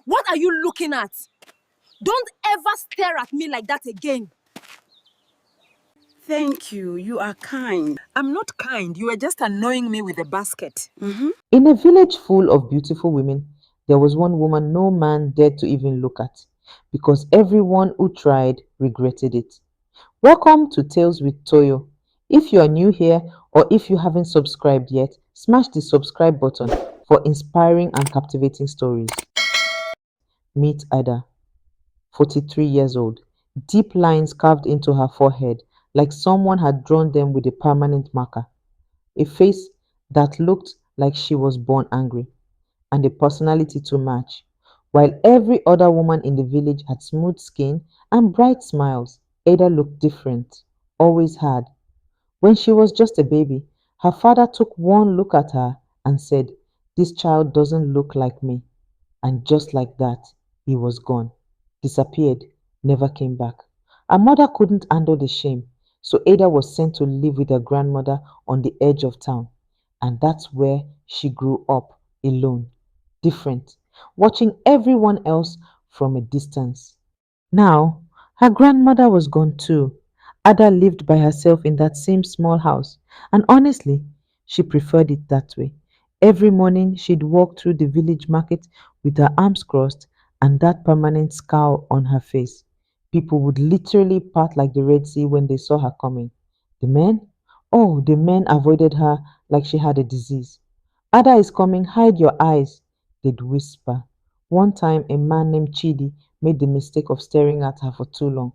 What are you looking at? Don't ever stare at me like that again. Thank you. You are kind. I'm not kind. You are just annoying me with the basket. In a village full of beautiful women, there was one woman no man dared to even look at, because everyone who tried regretted it. Welcome to Tales with Toyo. If you are new here or if you haven't subscribed yet, smash the subscribe button for inspiring and captivating stories. Meet Ada, 43 years old, deep lines carved into her forehead like someone had drawn them with a permanent marker, a face that looked like she was born angry, and a personality to match. While every other woman in the village had smooth skin and bright smiles, Ada looked different, always had. When she was just a baby, her father took one look at her and said, "This child doesn't look like me." And just like that, he was gone, disappeared, never came back. Her mother couldn't handle the shame, so Ada was sent to live with her grandmother on the edge of town. And that's where she grew up, alone, different, watching everyone else from a distance. Now, her grandmother was gone too. Ada lived by herself in that same small house, and honestly, she preferred it that way. Every morning, she'd walk through the village market with her arms crossed and that permanent scowl on her face. People would literally part like the Red Sea when they saw her coming. The men? Oh, the men avoided her like she had a disease. "Ada is coming, hide your eyes," they'd whisper. One time, a man named Chidi made the mistake of staring at her for too long,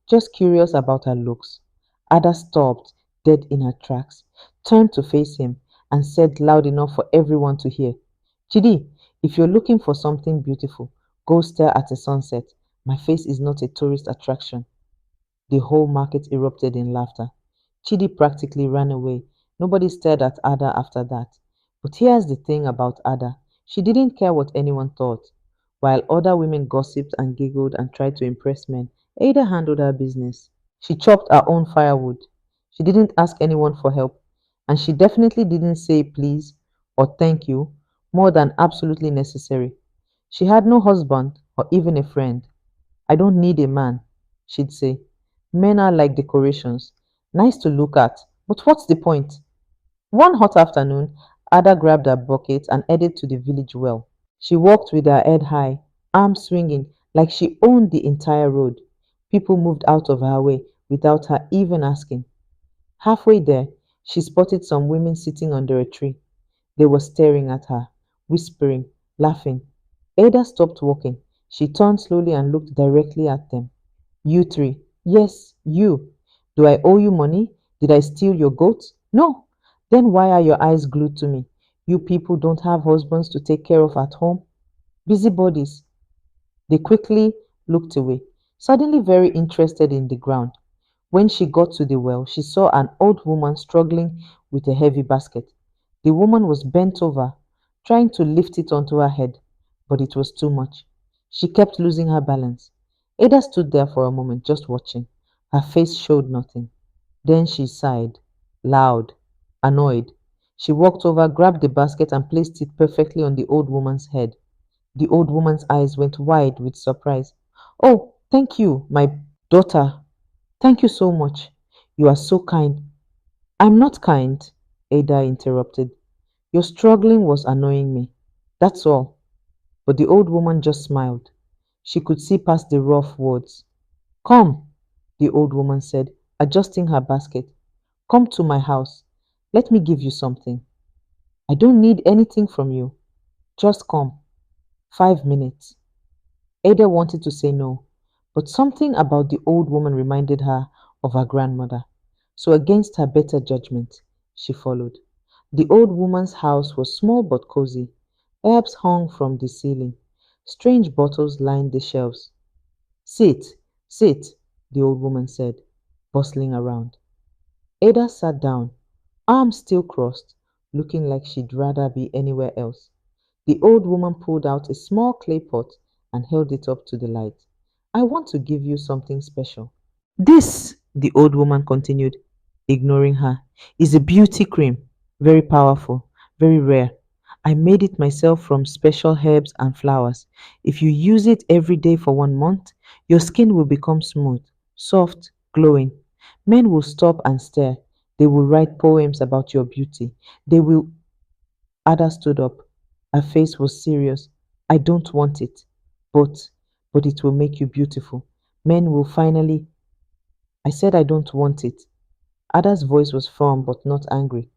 just curious about her looks. Ada stopped dead in her tracks, turned to face him, and said loud enough for everyone to hear, "Chidi, if you're looking for something beautiful, go stare at a sunset. My face is not a tourist attraction." The whole market erupted in laughter. Chidi practically ran away. Nobody stared at Ada after that. But here's the thing about Ada. She didn't care what anyone thought. While other women gossiped and giggled and tried to impress men, Ada handled her business. She chopped her own firewood. She didn't ask anyone for help. And she definitely didn't say please or thank you more than absolutely necessary. She had no husband or even a friend. "I don't need a man," she'd say. "Men are like decorations, nice to look at, but what's the point?" One hot afternoon, Ada grabbed her bucket and headed to the village well. She walked with her head high, arms swinging like she owned the entire road. People moved out of her way without her even asking. Halfway there, she spotted some women sitting under a tree. They were staring at her, whispering, laughing. Ada stopped walking. She turned slowly and looked directly at them. "You three. Yes, you. Do I owe you money? Did I steal your goats? No. Then why are your eyes glued to me? You people don't have husbands to take care of at home? Busybodies." They quickly looked away, suddenly very interested in the ground. When she got to the well, she saw an old woman struggling with a heavy basket. The woman was bent over, trying to lift it onto her head, but it was too much. She kept losing her balance. Ada stood there for a moment, just watching. Her face showed nothing. Then she sighed, loud, annoyed. She walked over, grabbed the basket, and placed it perfectly on the old woman's head. The old woman's eyes went wide with surprise. "Oh, thank you, my daughter. Thank you so much. You are so kind." "I'm not kind," Ada interrupted. "Your struggling was annoying me. That's all." But the old woman just smiled. She could see past the rough words. "Come," the old woman said, adjusting her basket. "Come to my house. Let me give you something. I don't need anything from you. Just come. 5 minutes." Ada wanted to say no, but something about the old woman reminded her of her grandmother. So, against her better judgment, she followed. The old woman's house was small but cozy. Herbs hung from the ceiling. Strange bottles lined the shelves. "Sit, sit," the old woman said, bustling around. Ada sat down, arms still crossed, looking like she'd rather be anywhere else. The old woman pulled out a small clay pot and held it up to the light. "I want to give you something special." "This," the old woman continued, ignoring her, "is a beauty cream. Very powerful, very rare. I made it myself from special herbs and flowers. If you use it every day for 1 month, your skin will become smooth, soft, glowing. Men will stop and stare. They will write poems about your beauty. They will. Ada stood up. Her face was serious. I don't want it. But, but it will make you beautiful. Men will finally. I said I don't want it. Ada's voice was firm but not angry.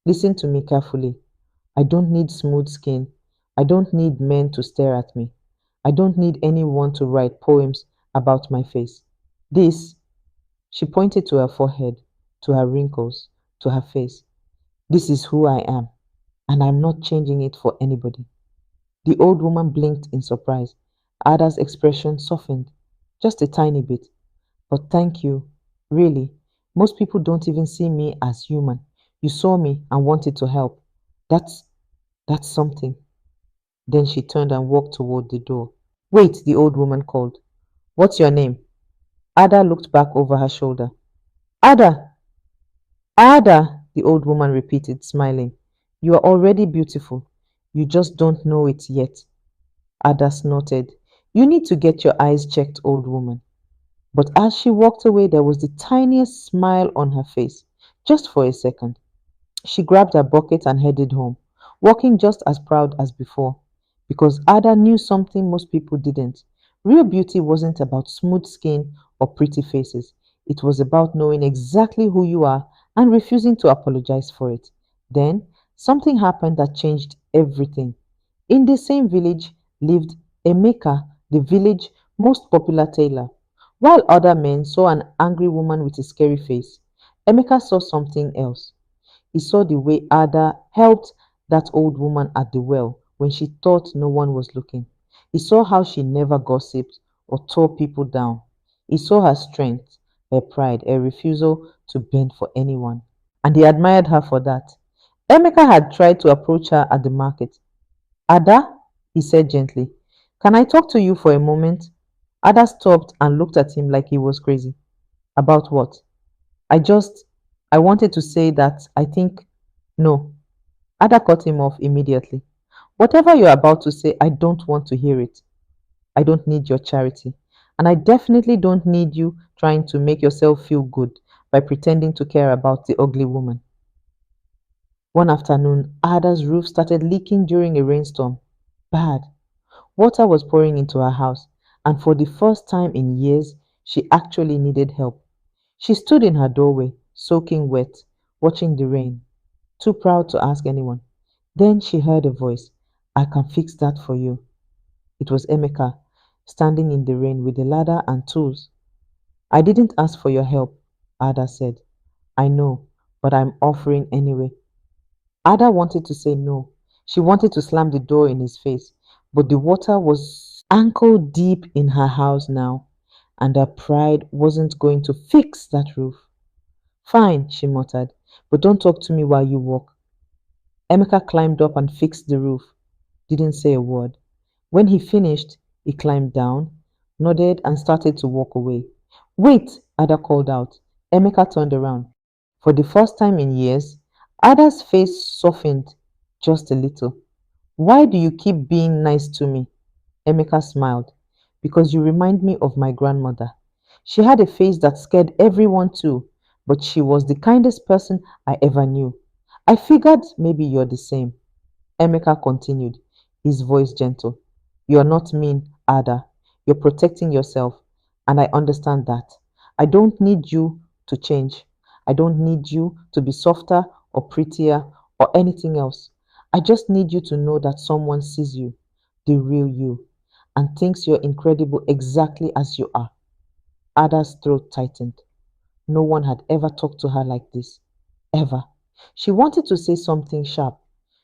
Listen to me carefully. I don't need smooth skin. I don't need men to stare at me. I don't need anyone to write poems about my face. This, she pointed to her forehead, to her wrinkles, to her face. This is who I am, and I'm not changing it for anybody. The old woman blinked in surprise. Ada's expression softened, just a tiny bit. But thank you. Really, most people don't even see me as human. You saw me and wanted to help. That's that's something. Then she turned and walked toward the door. Wait, the old woman called. What's your name? Ada looked back over her shoulder. Ada! Ada! The old woman repeated, smiling. You are already beautiful. You just don't know it yet. Ada snorted. You need to get your eyes checked, old woman. But as she walked away, there was the tiniest smile on her face, just for a second. She grabbed her bucket and headed home, walking just as proud as before. Because Ada knew something most people didn't. Real beauty wasn't about smooth skin or pretty faces. It was about knowing exactly who you are and refusing to apologize for it. Then, something happened that changed everything. In the same village lived Emeka, the village most popular tailor. While other men saw an angry woman with a scary face, Emeka saw something else. He saw the way Ada helped that old woman at the well when she thought no one was looking. He saw how she never gossiped or tore people down. He saw her strength, her pride, her refusal to bend for anyone. And he admired her for that. Emeka had tried to approach her at the market. Ada, he said gently, can I talk to you for a moment? Ada stopped and looked at him like he was crazy. About what? I just, I wanted to say that I think, no. Ada cut him off immediately. Whatever you're about to say, I don't want to hear it. I don't need your charity. And I definitely don't need you trying to make yourself feel good by pretending to care about the ugly woman. One afternoon, Ada's roof started leaking during a rainstorm. Bad. Water was pouring into her house, and for the first time in years, she actually needed help. She stood in her doorway, soaking wet, watching the rain, too proud to ask anyone. Then she heard a voice. I can fix that for you. It was Emeka, standing in the rain with a ladder and tools. I didn't ask for your help, Ada said. I know, but I'm offering anyway. Ada wanted to say no. She wanted to slam the door in his face, but the water was ankle deep in her house now, and her pride wasn't going to fix that roof. Fine, she muttered, but don't talk to me while you walk. Emeka climbed up and fixed the roof, didn't say a word. When he finished, he climbed down, nodded, and started to walk away. Wait, Ada called out. Emeka turned around. For the first time in years, Ada's face softened just a little. Why do you keep being nice to me? Emeka smiled. Because you remind me of my grandmother. She had a face that scared everyone too, but she was the kindest person I ever knew. I figured maybe you're the same. Emeka continued, his voice gentle. You're not mean, Ada. You're protecting yourself, and I understand that. I don't need you to change. I don't need you to be softer or prettier or anything else. I just need you to know that someone sees you, the real you, and thinks you're incredible exactly as you are. Ada's throat tightened. No one had ever talked to her like this. Ever. She wanted to say something sharp,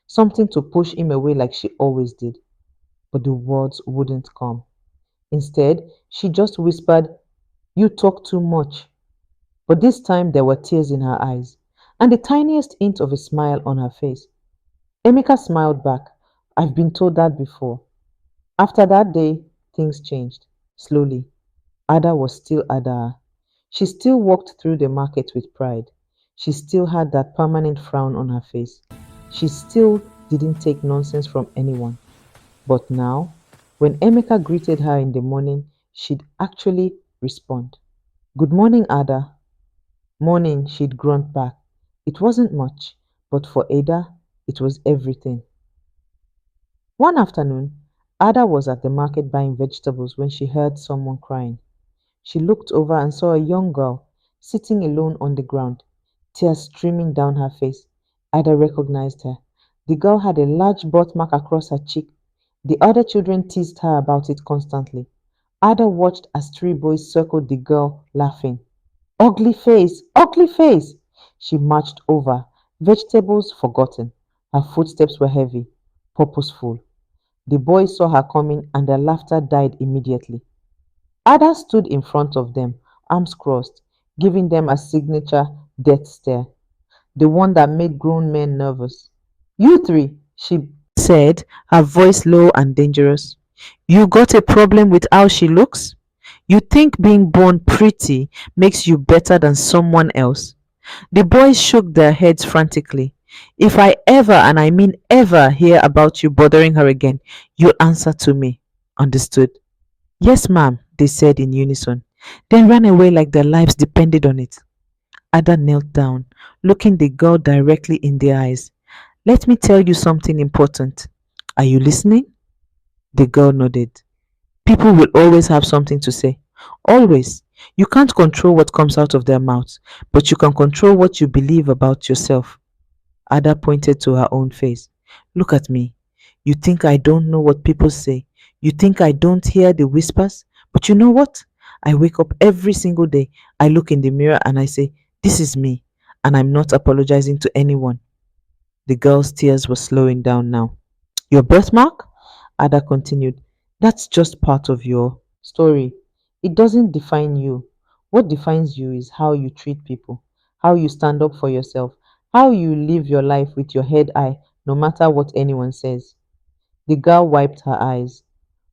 something to push him away like she always did, but the words wouldn't come. Instead, she just whispered, You talk too much. But this time there were tears in her eyes and the tiniest hint of a smile on her face. Emeka smiled back. I've been told that before. After that day, things changed. Slowly. Ada was still Ada. She still walked through the market with pride. She still had that permanent frown on her face. She still didn't take nonsense from anyone. But now, when Emeka greeted her in the morning, she'd actually respond. Good morning, Ada. Morning, she'd grunt back. It wasn't much, but for Ada, it was everything. One afternoon, Ada was at the market buying vegetables when she heard someone crying. She looked over and saw a young girl sitting alone on the ground, tears streaming down her face. Ada recognized her. The girl had a large birthmark across her cheek. The other children teased her about it constantly. Ada watched as three boys circled the girl, laughing. Ugly face, ugly face! She marched over, vegetables forgotten. Her footsteps were heavy, purposeful. The boys saw her coming and their laughter died immediately. Ada stood in front of them, arms crossed, giving them a signature death stare, the one that made grown men nervous. You three, she said, her voice low and dangerous. You got a problem with how she looks? You think being born pretty makes you better than someone else? The boys shook their heads frantically. If I ever, and I mean ever, hear about you bothering her again, you'll answer to me. Understood? Yes, ma'am, they said in unison, then ran away like their lives depended on it. Ada knelt down, looking the girl directly in the eyes. Let me tell you something important. Are you listening? The girl nodded. People will always have something to say. Always. You can't control what comes out of their mouths, but you can control what you believe about yourself. Ada pointed to her own face. Look at me. You think I don't know what people say? You think I don't hear the whispers? But you know what? I wake up every single day. I look in the mirror and I say, this is me. And I'm not apologizing to anyone. The girl's tears were slowing down now. Your birthmark? Ada continued. That's just part of your story. It doesn't define you. What defines you is how you treat people, how you stand up for yourself, how you live your life with your head high, no matter what anyone says. The girl wiped her eyes.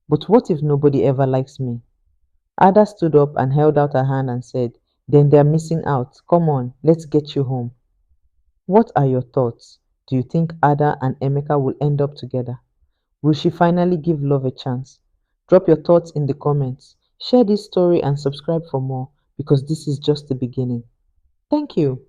But what if nobody ever likes me? Ada stood up and held out her hand and said, then they're missing out. Come on, let's get you home. What are your thoughts? Do you think Ada and Emeka will end up together? Will she finally give love a chance? Drop your thoughts in the comments. Share this story and subscribe for more because this is just the beginning. Thank you.